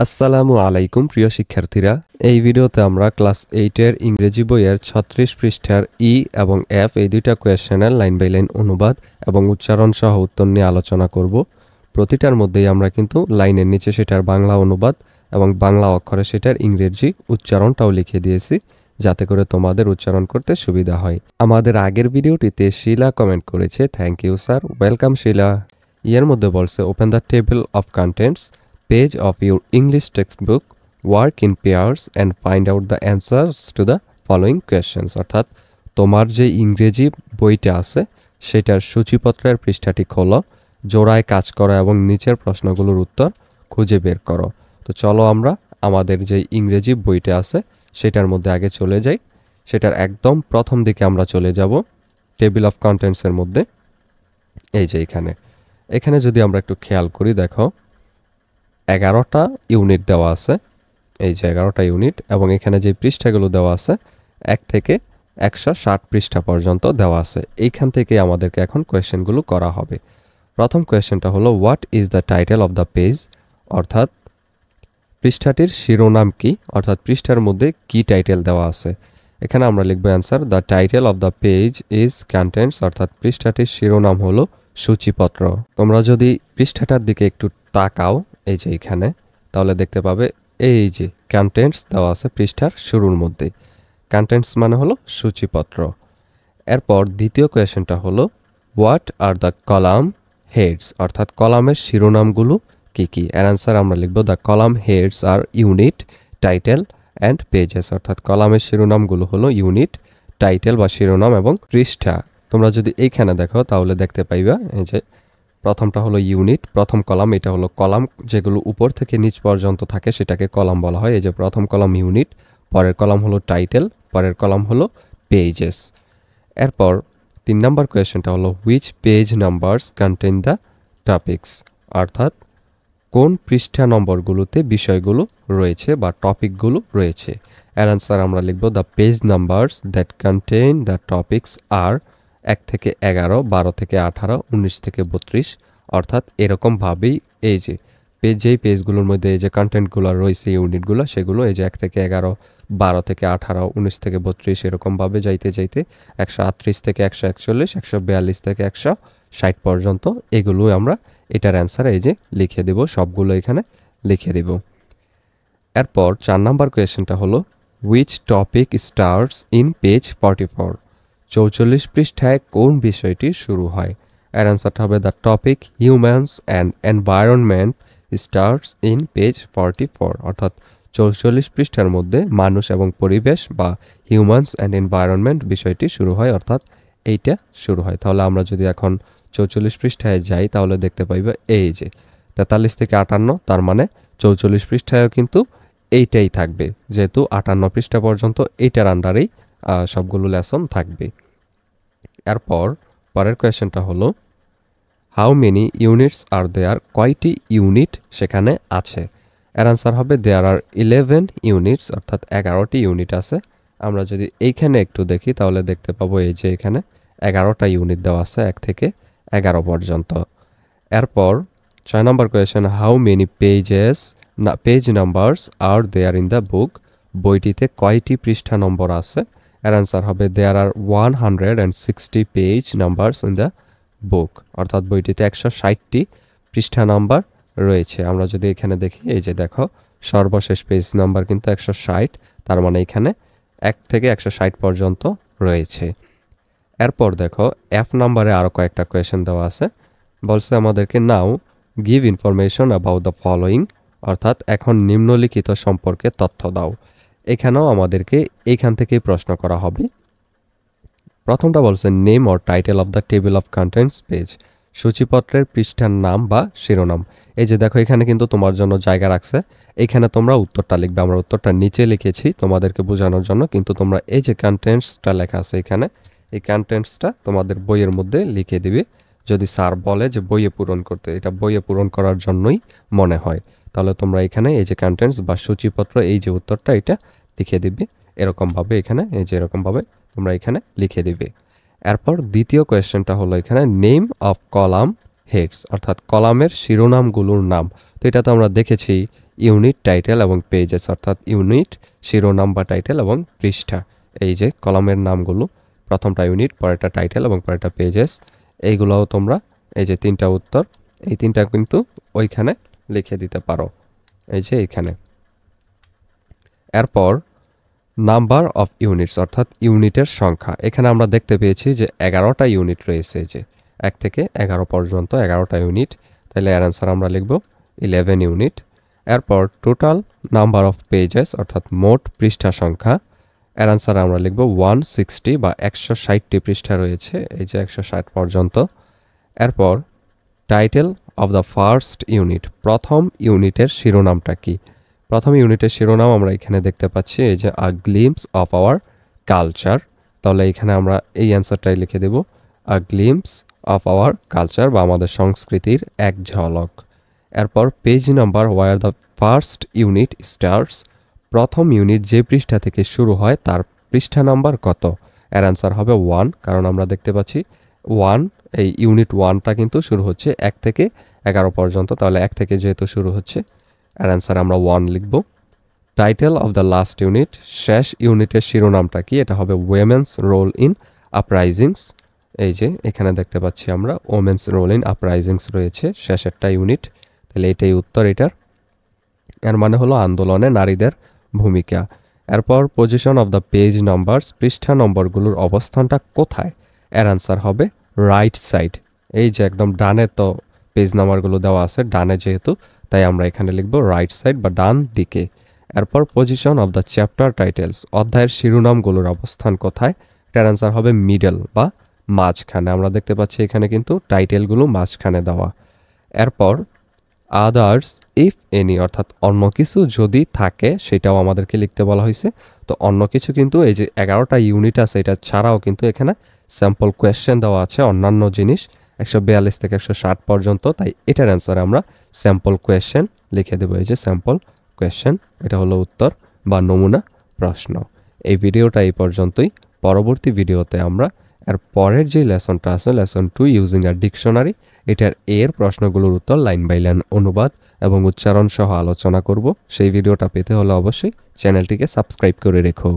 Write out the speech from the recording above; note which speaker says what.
Speaker 1: আসসালামু আলাইকুম প্রিয় শিক্ষার্থীরা, এই ভিডিওতে আমরা ক্লাস 8 এর ইংরেজি বইয়ের 36 পৃষ্ঠার ই এবং এফ এই দুইটা কোয়েশ্চেনের লাইন বাই লাইন অনুবাদ এবং উচ্চারণ সহ উত্তর নিয়ে আলোচনা করব। প্রতিটার মধ্যেই আমরা কিন্তু লাইনের নিচে সেটার বাংলা অনুবাদ এবং বাংলা অক্ষরে সেটার ইংরেজি উচ্চারণটাও লিখে দিয়েছি, যাতে করে তোমাদের উচ্চারণ করতে সুবিধা হয়। আমাদের আগের ভিডিওটিতে শিলা কমেন্ট করেছে, থ্যাংক ইউ স্যার, ওয়েলকাম শিলা। এর মধ্যে বলছে open the table of contents page of your English textbook, work in pairs and find out the answers to the following questions। অর্থাৎ তোমার যে ইংরেজি বইটা আছে সেটার সূচিপত্রের পৃষ্ঠাটি খোলো, জোড়ায় কাজ করো এবং নিচের প্রশ্নগুলোর উত্তর খুঁজে বের করো। তো চলো আমরা আমাদের যে ইংরেজি বইটা আছে সেটার মধ্যে আগে চলে যাই। সেটার একদম প্রথম দিকে আমরা চলে যাব টেবিল অফ কন্টেন্টসের মধ্যে। এই যে এখানে যদি আমরা একটু খেয়াল করি, দেখো 11টা ইউনিট দেওয়া আছে। এই যে 11টা ইউনিট, এবং এখানে যে পৃষ্ঠাগুলো দেওয়া আছে 1 থেকে 160 পৃষ্ঠা পর্যন্ত দেওয়া আছে। এইখান থেকে আমাদেরকে এখন কোয়েশ্চেনগুলো করা হবে। প্রথম কোয়েশ্চেনটা হলো what is the title of the page, অর্থাৎ পৃষ্ঠাটির শিরোনাম কি, অর্থাৎ পৃষ্ঠার মধ্যে কি টাইটেল দেওয়া আছে। এখানে আমরা লিখব answer the title of the page is contents, অর্থাৎ পৃষ্ঠাটির শিরোনাম হলো সূচিপত্র। তোমরা যদি পৃষ্ঠাটার দিকে একটু তাকাও এই যে এখানে, তাহলে দেখতে পাবে এই যে কন্টেন্টস দেওয়া আছে পৃষ্ঠার শুরুর মধ্যে। কন্টেন্টস মানে হলো সূচিপত্র। এরপর দ্বিতীয় কোয়েশ্চেনটা হলো what are the column heads, অর্থাৎ কলামের শিরোনামগুলো কি কি। এর অ্যান্সার আমরা লিখব দ্য কলাম হেডস আর ইউনিট, টাইটেল অ্যান্ড পেজেস, অর্থাৎ কলামের শিরোনামগুলো হলো ইউনিট, টাইটেল বা শিরোনাম এবং পৃষ্ঠা। তোমরা যদি এইখানে দেখো তাহলে দেখতে পাইবা এই যে প্রথমটা হলো ইউনিট, প্রথম কলাম, এটা হলো কলাম, যেগুলো উপর থেকে নিচ পর্যন্ত থাকে সেটাকে কলাম বলা হয়। এই যে প্রথম কলাম ইউনিট, পরের কলাম হলো টাইটেল, পরের কলাম হলো পেজেস। এরপর 3 নম্বর কোয়েশ্চেনটা হলো which page numbers contain the topics, অর্থাৎ কোন পৃষ্ঠা নম্বরগুলোতে বিষয়গুলো রয়েছে বা টপিকগুলো রয়েছে। এর অ্যান্সার আমরা লিখব the page numbers that contain the topics are 1 থেকে 11, 12 থেকে 18, 19 থেকে 32, অর্থাৎ এরকমভাবেই এই যে যেই পেজগুলোর মধ্যে এই যে কন্টেন্টগুলো রয়েছে ইউনিটগুলো, সেগুলো এই যে 1 থেকে 11, 12 থেকে 18, 19 থেকে 32 এরকমভাবে যাইতে যাইতে 138 থেকে 141, 142 থেকে 160 পর্যন্ত এগুলো আমরা এটার অ্যান্সার এই যে লিখে দেব, সবগুলো এখানে লিখে দেব। এরপর 4 নাম্বার কোয়েশ্চেনটা হলো which topic starts in page 44, 44 পৃষ্ঠায় কোন বিষয়টি শুরু হয়। এর অ্যান্সারটা হবে the topic humans and environment starts in page 44, অর্থাৎ 44 পৃষ্ঠার মধ্যে মানুষ এবং পরিবেশ বা হিউম্যানস অ্যান্ড এনভায়রনমেন্ট বিষয়টি শুরু হয়, অর্থাৎ এইটা শুরু হয়। তাহলে আমরা যদি এখন 44 পৃষ্ঠায় যাই তাহলে দেখতে পাইবা এই যে 43 থেকে 58, তার মানে 44 পৃষ্ঠায়ও কিন্তু এইটাই থাকবে, যেহেতু 58 পৃষ্ঠা পর্যন্ত এইটার আন্ডারেই সবগুলো লেসন থাকবে। এরপর পরের কোয়েশ্চেনটা হলো হাউ মেনি ইউনিটস আর দেয়ার, কয়টি ইউনিট সেখানে আছে। এর আনসার হবে দেয়ার আর 11 ইউনিটস, অর্থাৎ 11টি ইউনিট আছে। আমরা যদি এইখানে একটু দেখি তাহলে দেখতে পাবো এই যে এখানে 11টা ইউনিট দেওয়া আছে 1 থেকে 11 পর্যন্ত। এরপর 6 নম্বর question how many page numbers are there in the book, বইটিতে কয়টি পৃষ্ঠা নম্বর আছে। এর অ্যান্সার হবে there are 160 page numbers in the book, অর্থাৎ বইটিতে 160টি পৃষ্ঠা নাম্বার রয়েছে। আমরা যদি এখানে দেখি এই যে দেখো সর্বশেষ পেজ নাম্বার কিন্তু 160, তার মানে এখানে 1 থেকে 160 পর্যন্ত রয়েছে। এরপর দেখো এফ নাম্বারে আরও কয়েকটা কোয়েশ্চেন দেওয়া আছে। বলছে আমাদেরকে now give information about the following, অর্থাৎ এখন নিম্নলিখিত সম্পর্কে তথ্য দাও। এখানেও আমাদেরকে এইখান থেকেই প্রশ্ন করা হবে। প্রথমটা বলছে name or title of the table of contents page, সূচিপত্রের পৃষ্ঠার নাম বা শিরোনাম। এই যে দেখো এখানে কিন্তু তোমার জন্য জায়গা রাখছে, এখানে তোমরা উত্তরটা লিখবে। আমরা উত্তরটা নিচে লিখেছি তোমাদেরকে বোঝানোর জন্য, কিন্তু তোমরা এই যে কন্টেন্টসটা লেখা আছে এখানে, এই কন্টেন্টসটা তোমাদের বইয়ের মধ্যে লিখে দিবে। যদি স্যার বলে যে বইয়ে পূরণ করতে, এটা বইয়ে পূরণ করার জন্যই মনে হয়, তাহলে তোমরা এখানে এই যে কন্টেন্টস বা সূচিপত্র এই যে উত্তরটা এটা লিখে দিবে এরকমভাবে। এখানে এই যে এরকমভাবে তোমরা এখানে লিখে দিবে। এরপর দ্বিতীয় কোয়েশ্চেনটা হলো এখানে নেম অফ কলাম হেডস, অর্থাৎ কলামের শিরোনামগুলোর নাম। তো এটা তো আমরা দেখেছি ইউনিট, টাইটেল এবং পেজেস, অর্থাৎ ইউনিট, শিরোনাম বা টাইটেল এবং পৃষ্ঠা। এই যে কলামের নামগুলো, প্রথমটা ইউনিট, পরেরটা টাইটেল এবং পরেরটা পেজেস, এইগুলোও তোমরা এই যে 3টা উত্তর, এই 3টা কিন্তু ওইখানে লিখে দিতে পারো, এই যে এইখানে। এরপর নাম্বার অফ ইউনিটস, অর্থাৎ ইউনিটের সংখ্যা। এখানে আমরা দেখতে পেয়েছি যে 11টা ইউনিট রয়েছে, যে 1 থেকে 11 পর্যন্ত 11টা ইউনিট, তাহলে এর অ্যান্সার আমরা লিখব 11 ইউনিট। এরপর টোটাল নাম্বার অফ পেজেস, অর্থাৎ মোট পৃষ্ঠা সংখ্যা, এর অ্যান্সার আমরা লিখব 160 বা 160টি পৃষ্ঠা রয়েছে, এই যে 160 পর্যন্ত। এরপর title of the first unit, প্রথম ইউনিটের শিরোনামটা কি? প্রথম ইউনিটের শিরোনাম আমরা এখানে দেখতে পাচ্ছি, এই যে a glimpse of our culture, তাহলে এখানে আমরা এই অ্যান্সারটাই লিখে দেব, a glimpse of our culture বা আমাদের সংস্কৃতির এক ঝলক। এরপর page number where the first unit starts, প্রথম ইউনিট যে পৃষ্ঠা থেকে শুরু হয় তার পৃষ্ঠা নাম্বার কত? এর অ্যান্সার হবে 1, কারণ আমরা দেখতে পাচ্ছি 1, এই ইউনিট 1টা কিন্তু শুরু হচ্ছে 1 থেকে 11 পর্যন্ত, তাহলে 1 থেকে যেহেতু শুরু হচ্ছে, এর অ্যান্সার আমরা 1 লিখব। Title of the last unit, শেষ ইউনিটের শিরোনামটা কি? এটা হবে উইমেন্স রোল ইন আপরাইজিংস, এই যে এখানে দেখতে পাচ্ছি আমরা ওমেন্স রোল ইন আপরাইজিংস রয়েছে শেষেরটা ইউনিট, তাহলে এটাই উত্তর এটার। এর মানে হলো আন্দোলনে নারীদের ভূমিকা। এরপর position of the page numbers, পৃষ্ঠা নম্বরগুলোর অবস্থানটা কোথায়? এর অ্যান্সার হবে রাইট সাইড, এই যে একদম ডানে তো পেজ নাম্বারগুলো দেওয়া আছে, ডানে যেহেতু, তাই আমরা এখানে লিখব রাইট সাইড বা ডান দিকে। এরপর position of the chapter titles, অধ্যায়ের শিরোনামগুলোর অবস্থান কোথায়? এটার অ্যান্সার হবে মিডল বা মাঝখানে, আমরা দেখতে পাচ্ছি এখানে কিন্তু টাইটেলগুলো মাঝখানে দেওয়া। এরপর আদার্স ইফ এনি, অর্থাৎ অন্য কিছু যদি থাকে সেটাও আমাদেরকে লিখতে বলা হয়েছে। তো অন্য কিছু কিন্তু এই যে 11টা ইউনিট আছে, এটা ছাড়াও কিন্তু এখানে স্যাম্পল কোয়েশ্চেন দেওয়া আছে, অন্যান্য জিনিস 142 থেকে 160 পর্যন্ত, তাই এটার অ্যান্সারে আমরা স্যাম্পল কোয়েশ্চেন লিখে দেবো, এই যে স্যাম্পল কোয়েশ্চেন, এটা হলো উত্তর বা নমুনা প্রশ্ন। এই ভিডিওটা এই পর্যন্তই। পরবর্তী ভিডিওতে আমরা এর পরের যে লেসনটা আছে, লেসন 2 ইউজিং আ ডিকশনারি, এটার এর প্রশ্নগুলোর উত্তর লাইন বাই লাইন অনুবাদ এবং উচ্চারণ সহ আলোচনা করব। সেই ভিডিওটা পেতে হলে অবশ্যই চ্যানেলটিকে সাবস্ক্রাইব করে রেখো।